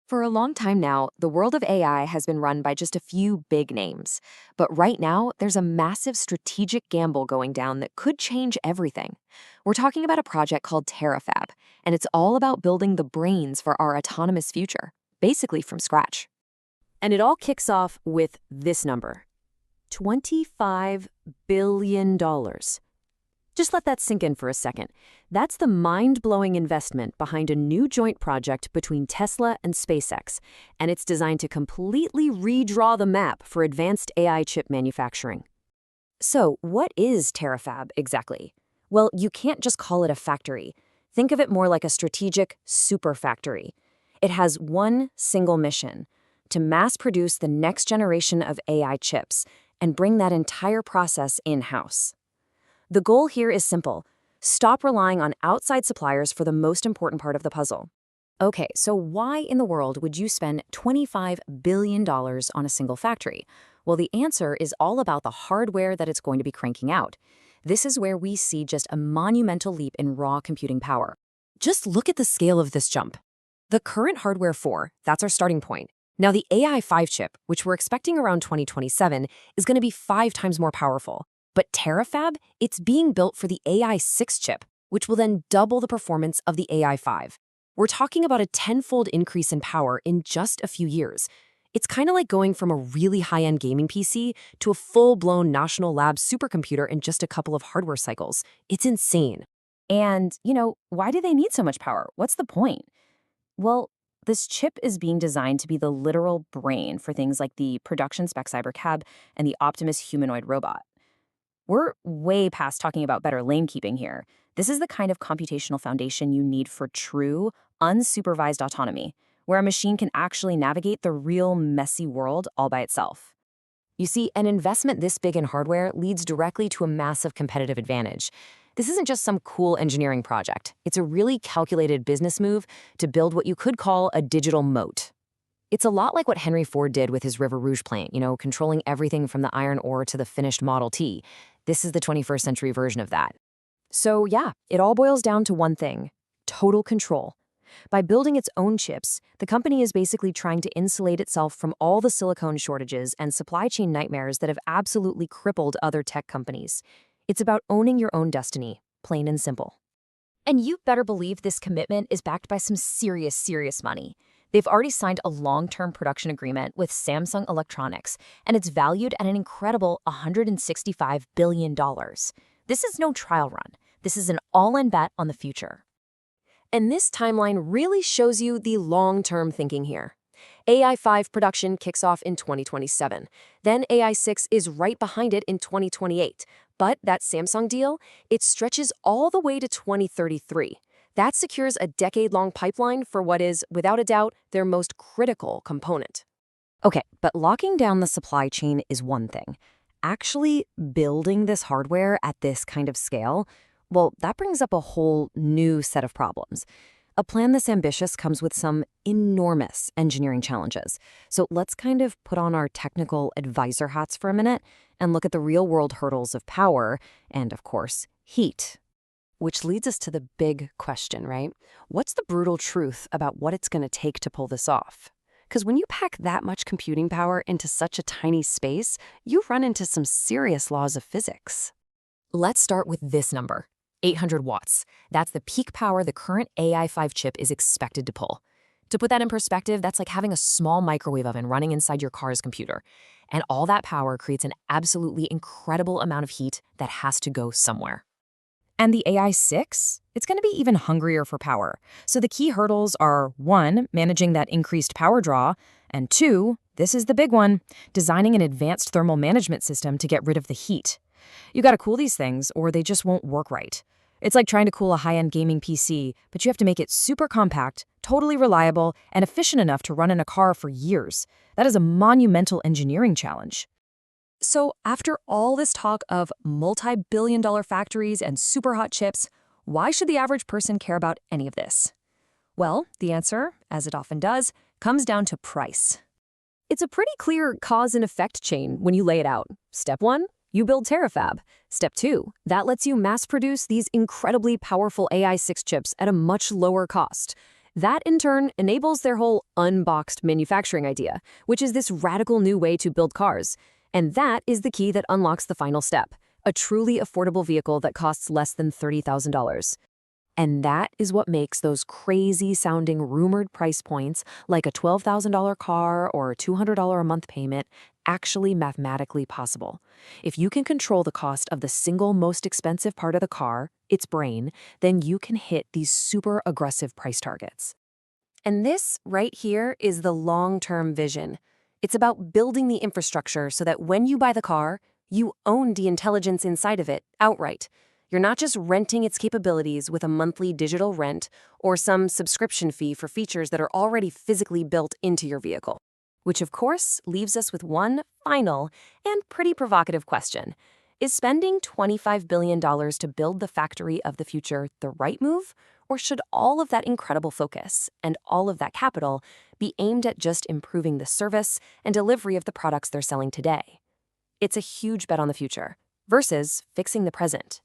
For a long time now, the world of AI has been run by just a few big names. But right now, there's a massive strategic gamble going down that could change everything. We're talking about a project called Terafab, and it's all about building the brains for our autonomous future, basically from scratch. And it all kicks off with this number: $25 billion. Just let that sink in for a second. That's the mind-blowing investment behind a new joint project between Tesla and SpaceX, and it's designed to completely redraw the map for advanced AI chip manufacturing. So, what is Terafab exactly? Well, you can't just call it a factory. Think of it more like a strategic super factory. It has one single mission: to mass produce the next generation of AI chips and bring that entire process in-house. The goal here is simple: stop relying on outside suppliers for the most important part of the puzzle. Okay, so why in the world would you spend $25 billion on a single factory? Well, the answer is all about the hardware that it's going to be cranking out. This is where we see just a monumental leap in raw computing power. Just look at the scale of this jump. The current hardware 4, that's our starting point. Now the AI 5 chip, which we're expecting around 2027, is going to be 5 times more powerful. But Terafab, it's being built for the AI 6 chip, which will then double the performance of the AI 5. We're talking about a 10-fold increase in power in just a few years. It's kind of like going from a really high-end gaming PC to a full-blown National Labs supercomputer in just a couple of hardware cycles. It's insane. And, why do they need so much power? What's the point? Well, this chip is being designed to be the literal brain for things like the production spec cybercab and the Optimus humanoid robot. We're way past talking about better lane keeping here. This is the kind of computational foundation you need for true, unsupervised autonomy, where a machine can actually navigate the real messy world all by itself. You see, an investment this big in hardware leads directly to a massive competitive advantage. This isn't just some cool engineering project. It's a really calculated business move to build what you could call a digital moat. It's a lot like what Henry Ford did with his River Rouge plant, controlling everything from the iron ore to the finished Model T. This is the 21st century version of that. So yeah, it all boils down to one thing: total control. By building its own chips, the company is basically trying to insulate itself from all the silicone shortages and supply chain nightmares that have absolutely crippled other tech companies. It's about owning your own destiny, plain and simple. And you better believe this commitment is backed by some serious money. They've already signed a long-term production agreement with Samsung Electronics, and it's valued at an incredible $165 billion. This is no trial run. This is an all-in bet on the future. And this timeline really shows you the long-term thinking here. AI 5 production kicks off in 2027. Then AI 6 is right behind it in 2028. But that Samsung deal, it stretches all the way to 2033. That secures a decade-long pipeline for what is, without a doubt, their most critical component. Okay, but locking down the supply chain is one thing. Actually building this hardware at this kind of scale, well, that brings up a whole new set of problems. A plan this ambitious comes with some enormous engineering challenges. So let's kind of put on our technical advisor hats for a minute and look at the real-world hurdles of power and, of course, heat. Which leads us to the big question, right? What's the brutal truth about what it's going to take to pull this off? Because when you pack that much computing power into such a tiny space, you run into some serious laws of physics. Let's start with this number: 800 watts. That's the peak power the current AI 5 chip is expected to pull. To put that in perspective, that's like having a small microwave oven running inside your car's computer. And all that power creates an absolutely incredible amount of heat that has to go somewhere. And the AI 6? It's going to be even hungrier for power. So the key hurdles are 1, managing that increased power draw, and 2, this is the big one, designing an advanced thermal management system to get rid of the heat. You got to cool these things or they just won't work right. It's like trying to cool a high-end gaming PC, but you have to make it super compact, totally reliable, and efficient enough to run in a car for years. That is a monumental engineering challenge. So after all this talk of multi-billion-dollar factories and super hot chips, why should the average person care about any of this? Well, the answer, as it often does, comes down to price. It's a pretty clear cause and effect chain when you lay it out. Step 1, you build Terafab. Step 2, that lets you mass produce these incredibly powerful AI 6 chips at a much lower cost. That, in turn, enables their whole unboxed manufacturing idea, which is this radical new way to build cars. And that is the key that unlocks the final step, a truly affordable vehicle that costs less than $30,000. And that is what makes those crazy-sounding rumored price points, like a $12,000 car or a $200 a month payment, actually mathematically possible. If you can control the cost of the single most expensive part of the car, its brain, then you can hit these super aggressive price targets. And this right here is the long-term vision. It's about building the infrastructure so that when you buy the car, you own the intelligence inside of it outright. You're not just renting its capabilities with a monthly digital rent or some subscription fee for features that are already physically built into your vehicle. Which, of course, leaves us with one final and pretty provocative question. Is spending $25 billion to build the factory of the future the right move? Or should all of that incredible focus and all of that capital be aimed at just improving the service and delivery of the products they're selling today? It's a huge bet on the future versus fixing the present.